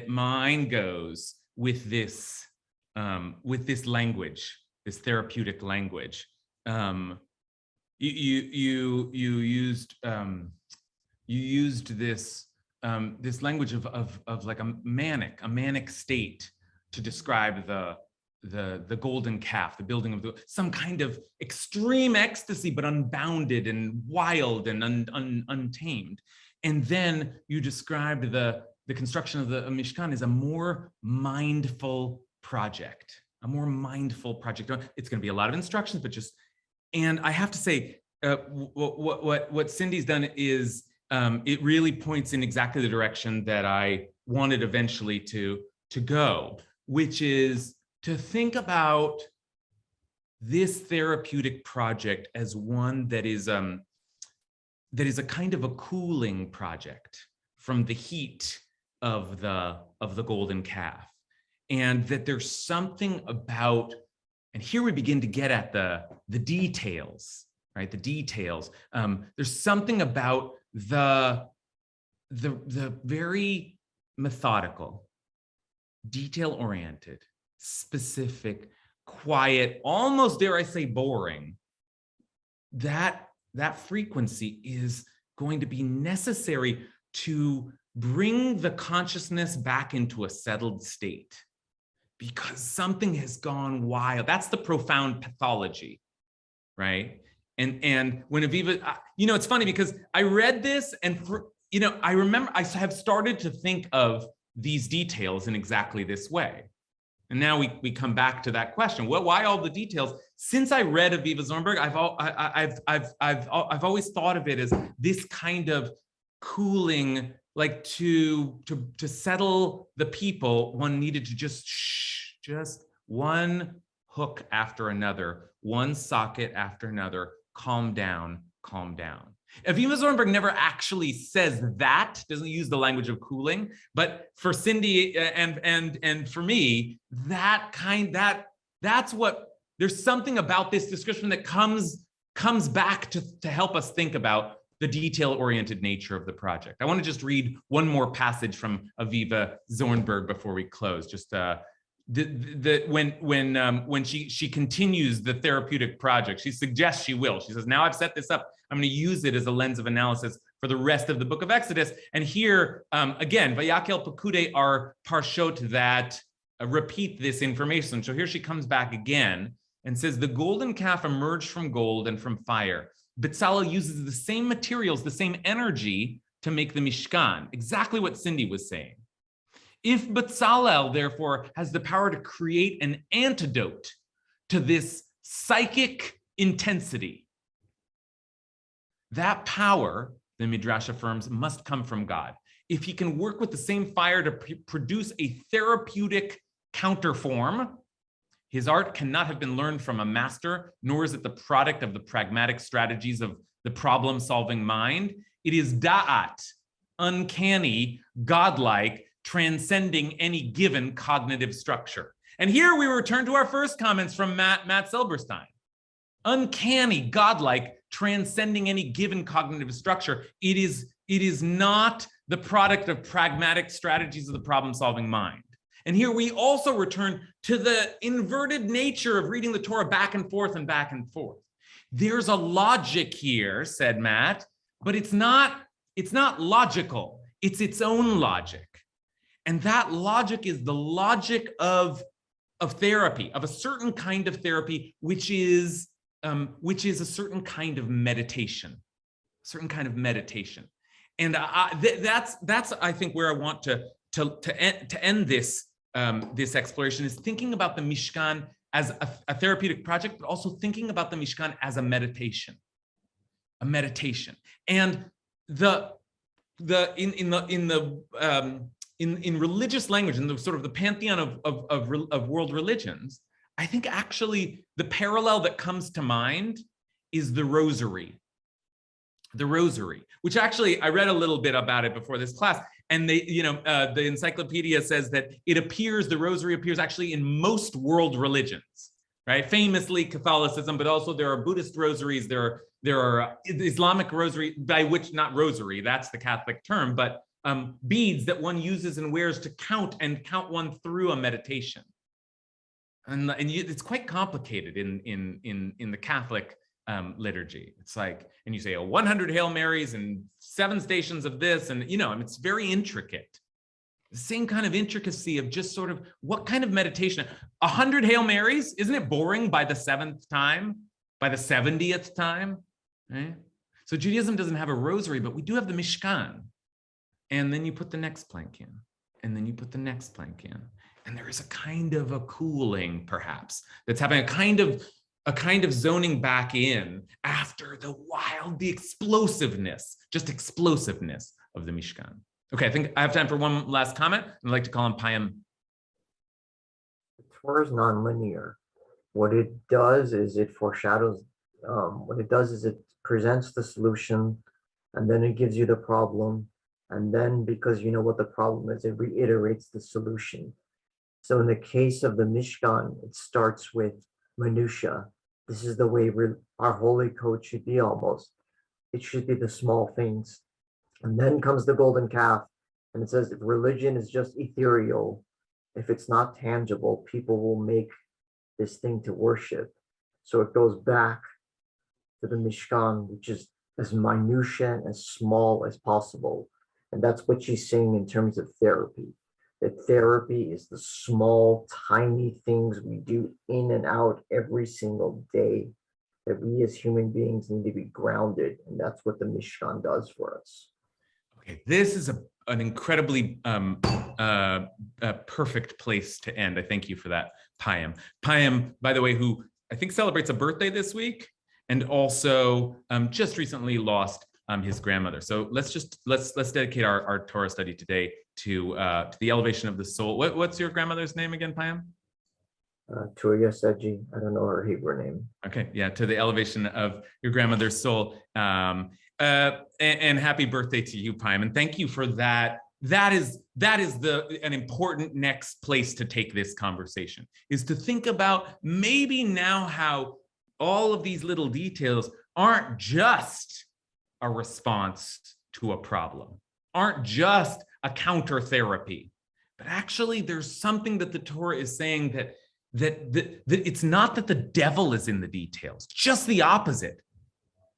[SPEAKER 1] mine goes with this language, this therapeutic language. You used this this language of like a manic state to describe the golden calf, the building of some kind of extreme ecstasy, but unbounded and wild and untamed. And then you described the the construction of the Mishkan is a more mindful project, a more mindful project. It's going to be a lot of instructions, but just, and I have to say, what Cindy's done is it really points in exactly the direction that I wanted eventually to go, which is to think about this therapeutic project as one that is a kind of a cooling project from the heat of the golden calf, and that there's something about, and here we begin to get at the details, right? The details. There's something about the very methodical, detail-oriented, specific, quiet, almost dare I say boring. That frequency is going to be necessary to bring the consciousness back into a settled state, because something has gone wild. That's the profound pathology, right? And when Aviva, it's funny because I read this and I remember I have started to think of these details in exactly this way. And now we come back to that question. Why all the details? Since I read Aviva Zornberg, I've always thought of it as this kind of cooling, like to settle the people, one needed to just one hook after another, one socket after another, calm down, calm down. Aviva Zornberg never actually says that, doesn't use the language of cooling, but for Cindy and for me, that's what, there's something about this description that comes back to help us think about the detail-oriented nature of the project. I want to just read one more passage from Aviva Zornberg before we close. Just when she continues the therapeutic project, she suggests she will. She says, now I've set this up, I'm going to use it as a lens of analysis for the rest of the book of Exodus. And here, again, Vayakel Pekude are parshot that repeat this information. So here she comes back again and says, the golden calf emerged from gold and from fire. Bezalel uses the same materials, the same energy to make the Mishkan, exactly what Cindy was saying. If Bezalel, therefore, has the power to create an antidote to this psychic intensity, that power, the Midrash affirms, must come from God. If he can work with the same fire to produce a therapeutic counterform, his art cannot have been learned from a master, nor is it the product of the pragmatic strategies of the problem-solving mind. It is da'at, uncanny, godlike, transcending any given cognitive structure. And here we return to our first comments from Matt Silberstein. Uncanny, godlike, transcending any given cognitive structure. It is not the product of pragmatic strategies of the problem-solving mind. And here we also return to the inverted nature of reading the Torah back and forth and back and forth. There's a logic here, said Matt, but it's not logical. It's its own logic. And that logic is the logic of therapy, of a certain kind of therapy, which is a certain kind of meditation, And that's I think where I want to end this exploration, is thinking about the Mishkan as a therapeutic project, but also thinking about the Mishkan as a meditation. And in religious language, in the sort of the pantheon of world religions, I think actually the parallel that comes to mind is the rosary. The rosary, which actually I read a little bit about it before this class, and the encyclopedia says that the rosary appears actually in most world religions, right? Famously Catholicism, but also there are Buddhist rosaries, there are Islamic rosary, by which, not rosary, that's the Catholic term, but beads that one uses and wears to count one through a meditation. And it's quite complicated in the Catholic liturgy. It's like, and you say 100 Hail Marys and 7 stations of this, and it's very intricate. The same kind of intricacy of just sort of what kind of meditation. 100 Hail Marys, isn't it boring by the 7th time, by the 70th time, right? So Judaism doesn't have a rosary, but we do have the Mishkan. and then you put the next plank in, and then you put the next plank in, and there is a kind of a cooling, perhaps, that's happening, a kind of zoning back in after the explosiveness of the Mishkan. Okay, I think I have time for one last comment. I'd like to call on Payam.
[SPEAKER 8] The Torah is non-linear. What it does is it foreshadows, what it does is it presents the solution, and then it gives you the problem. And then because you know what the problem is, it reiterates the solution. So in the case of the Mishkan, it starts with minutia. This is the way our holy code should be almost. It should be the small things. And then comes the golden calf. And it says, if religion is just ethereal, if it's not tangible, people will make this thing to worship. So it goes back to the Mishkan, which is as minutia and as small as possible. And that's what she's saying in terms of therapy. That therapy is the small, tiny things we do in and out every single day, that we as human beings need to be grounded. And that's what the Mishkan does for us.
[SPEAKER 1] Okay, this is an incredibly perfect place to end. I thank you for that, Payam. Payam, by the way, who I think celebrates a birthday this week, and also just recently lost his grandmother. So let's dedicate our Torah study today to the elevation of the soul. What's your grandmother's name again, Payam?
[SPEAKER 8] Tuya Seji, I don't know her Hebrew name.
[SPEAKER 1] Okay, yeah, to the elevation of your grandmother's soul. And happy birthday to you, Payam. And thank you for that. That is an important next place to take this conversation, is to think about maybe now how all of these little details aren't just a response to a problem, aren't just a counter therapy, but actually there's something that the Torah is saying that it's not that the devil is in the details, just the opposite.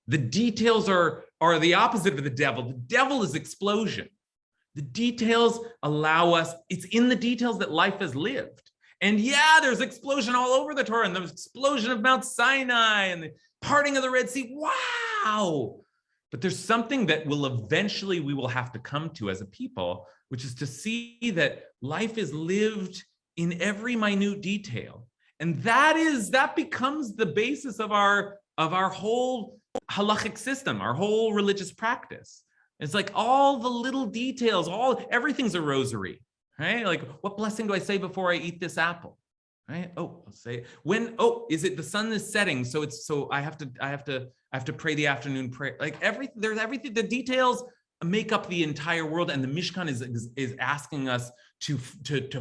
[SPEAKER 1] The details are the opposite of the devil. The devil is explosion. The details allow us, it's in the details that life is lived. And yeah, there's explosion all over the Torah, and the explosion of Mount Sinai and the parting of the Red Sea. Wow. But there's something that we will have to come to as a people, which is to see that life is lived in every minute detail. And that becomes the basis of our whole halachic system, our whole religious practice. It's like all the little details, everything's a rosary, right? Like, what blessing do I say before I eat this apple? Right? Oh, I'll say is it the sun is setting? So I have to pray the afternoon prayer. Like there's everything, the details make up the entire world. And the Mishkan is asking us to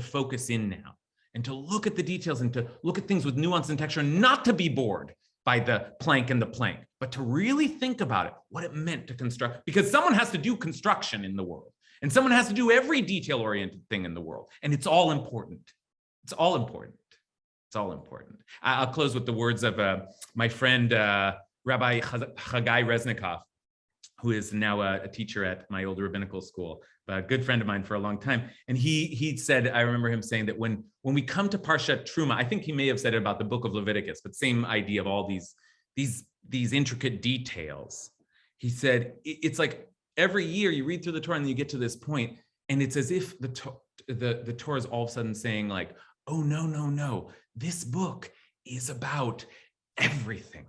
[SPEAKER 1] focus in now and to look at the details and to look at things with nuance and texture, and not to be bored by the plank and the plank, but to really think about it, what it meant to construct, because someone has to do construction in the world, and someone has to do every detail-oriented thing in the world, and it's all important. It's all important. It's all important. I'll close with the words of my friend, Rabbi Chagai Reznikov, who is now a teacher at my old rabbinical school, a good friend of mine for a long time. And he said, I remember him saying that when we come to Parshat Terumah, I think he may have said it about the book of Leviticus, but same idea of all these intricate details. He said, it's like every year you read through the Torah and you get to this point, and it's as if the Torah is all of a sudden saying like, oh, no, this book is about everything.